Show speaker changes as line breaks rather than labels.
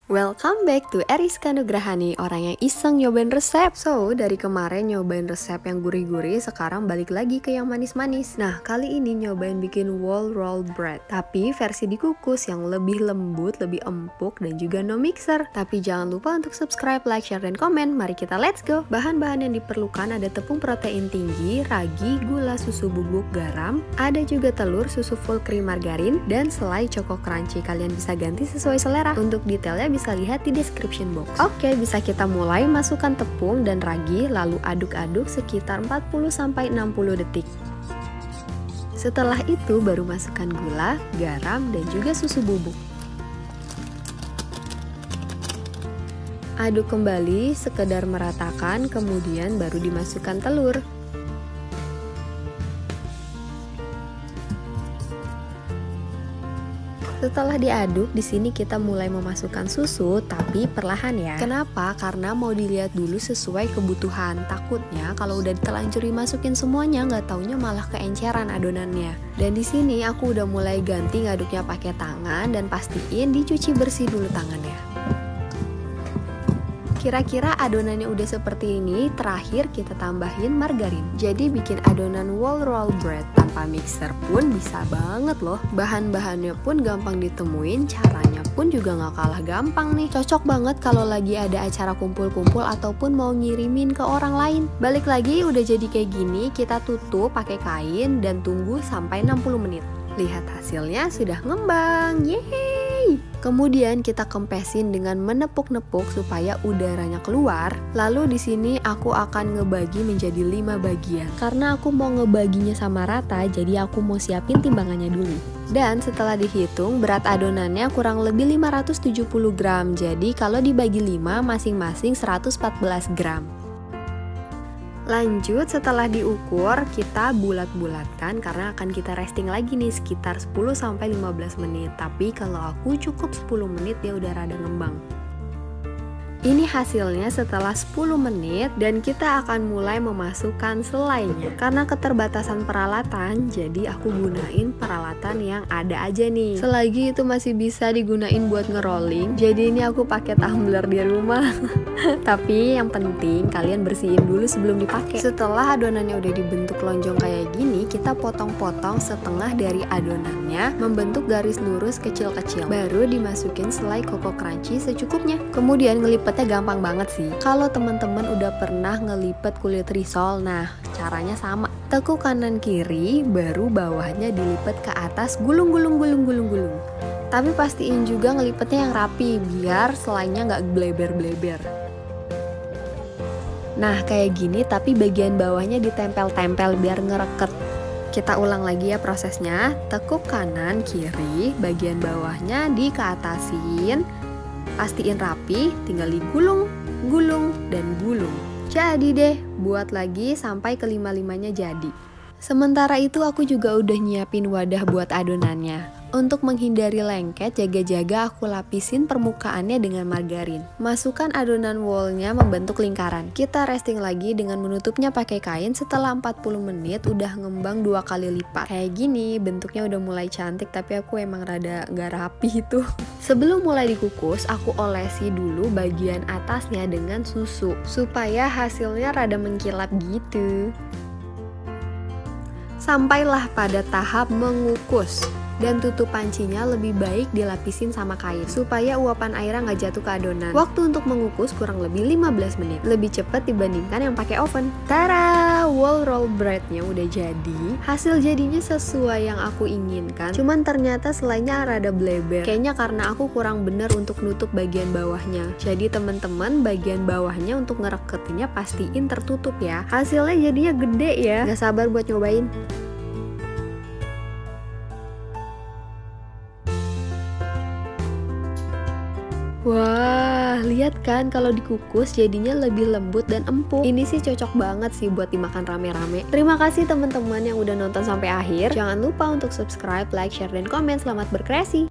Welcome back to Eriska Nugrahani, orang yang iseng nyobain resep. So, dari kemarin nyobain resep yang gurih-gurih, sekarang balik lagi ke yang manis-manis. Nah, kali ini nyobain bikin wall roll bread, tapi versi dikukus yang lebih lembut, lebih empuk, dan juga no mixer. Tapi jangan lupa untuk subscribe, like, share, dan komen. Mari kita let's go! Bahan-bahan yang diperlukan ada tepung protein tinggi, ragi, gula, susu bubuk, garam, ada juga telur, susu full cream margarin, dan selai choco crunchy. Kalian bisa ganti sesuai selera. Untuk detailnya bisa lihat di description box. Oke, bisa kita mulai. Masukkan tepung dan ragi, lalu aduk-aduk sekitar 40-60 detik. Setelah itu baru masukkan gula, garam, dan juga susu bubuk. Aduk kembali sekedar meratakan, kemudian baru dimasukkan telur. Setelah diaduk, di sini kita mulai memasukkan susu, tapi perlahan ya. Kenapa? Karena mau dilihat dulu sesuai kebutuhan. Takutnya kalau udah terlanjur dimasukin semuanya, nggak taunya malah keenceran adonannya. Dan di sini aku udah mulai ganti ngaduknya pakai tangan dan pastiin dicuci bersih dulu tangannya. Kira-kira adonannya udah seperti ini, terakhir kita tambahin margarin. Jadi bikin adonan wall roll bread tanpa mixer pun bisa banget loh. Bahan-bahannya pun gampang ditemuin, caranya pun juga nggak kalah gampang nih. Cocok banget kalau lagi ada acara kumpul-kumpul ataupun mau ngirimin ke orang lain. Balik lagi udah jadi kayak gini, kita tutup pakai kain dan tunggu sampai 60 menit. Lihat hasilnya sudah ngembang, yeay! Kemudian kita kempesin dengan menepuk-nepuk supaya udaranya keluar. Lalu di sini aku akan ngebagi menjadi 5 bagian. Karena aku mau ngebaginya sama rata, jadi aku mau siapin timbangannya dulu. Dan setelah dihitung, berat adonannya kurang lebih 570 gram. Jadi kalau dibagi 5, masing-masing 114 gram. Lanjut, setelah diukur, kita bulat-bulatkan karena akan kita resting lagi nih sekitar 10-15 menit. Tapi kalau aku cukup 10 menit, dia udah rada ngembang. Ini hasilnya setelah 10 menit dan kita akan mulai memasukkan selainya. Karena keterbatasan peralatan, jadi aku gunain peralatan yang ada aja nih. Selagi itu masih bisa digunain buat ngerolling, jadi ini aku pakai tumbler di rumah. Tapi yang penting kalian bersihin dulu sebelum dipakai. Setelah adonannya udah dibentuk lonjong kayak gini, kita potong-potong setengah dari adonannya, membentuk garis lurus kecil-kecil. Baru dimasukin selai choco crunchy secukupnya. Kemudian ngelipetnya gampang banget sih. Kalau teman-teman udah pernah ngelipet kulit risol, nah caranya sama. Tekuk kanan kiri, baru bawahnya dilipet ke atas, gulung. Tapi pastiin juga ngelipetnya yang rapi, biar selainya nggak bleber-bleber. Nah kayak gini, tapi bagian bawahnya ditempel-tempel biar ngereket. Kita ulang lagi ya prosesnya. Tekuk kanan kiri, bagian bawahnya dikeatasin. Pastiin rapi, tinggal digulung, dan gulung. Jadi deh, buat lagi sampai kelima-limanya jadi. Sementara itu aku juga udah nyiapin wadah buat adonannya. Untuk menghindari lengket, jaga-jaga aku lapisin permukaannya dengan margarin. Masukkan adonan wallnya membentuk lingkaran. Kita resting lagi dengan menutupnya pakai kain. Setelah 40 menit udah ngembang 2 kali lipat. Kayak gini, bentuknya udah mulai cantik, tapi aku emang rada nggak rapi itu. Sebelum mulai dikukus, aku olesi dulu bagian atasnya dengan susu supaya hasilnya rada mengkilap gitu. Sampailah pada tahap mengukus. Dan tutup pancinya lebih baik dilapisin sama kain supaya uapan airnya nggak jatuh ke adonan. Waktu untuk mengukus kurang lebih 15 menit, lebih cepat dibandingkan yang pakai oven. Tara, wall roll breadnya udah jadi. Hasil jadinya sesuai yang aku inginkan, cuman ternyata selainya rada bleber. Kayaknya karena aku kurang bener untuk nutup bagian bawahnya. Jadi teman-teman, bagian bawahnya untuk ngereketinnya pastiin tertutup ya. Hasilnya jadinya gede ya, nggak sabar buat nyobain. Wah, lihat kan kalau dikukus jadinya lebih lembut dan empuk. Ini sih cocok banget sih buat dimakan rame-rame. Terima kasih teman-teman yang udah nonton sampai akhir. Jangan lupa untuk subscribe, like, share, dan komen. Selamat berkreasi!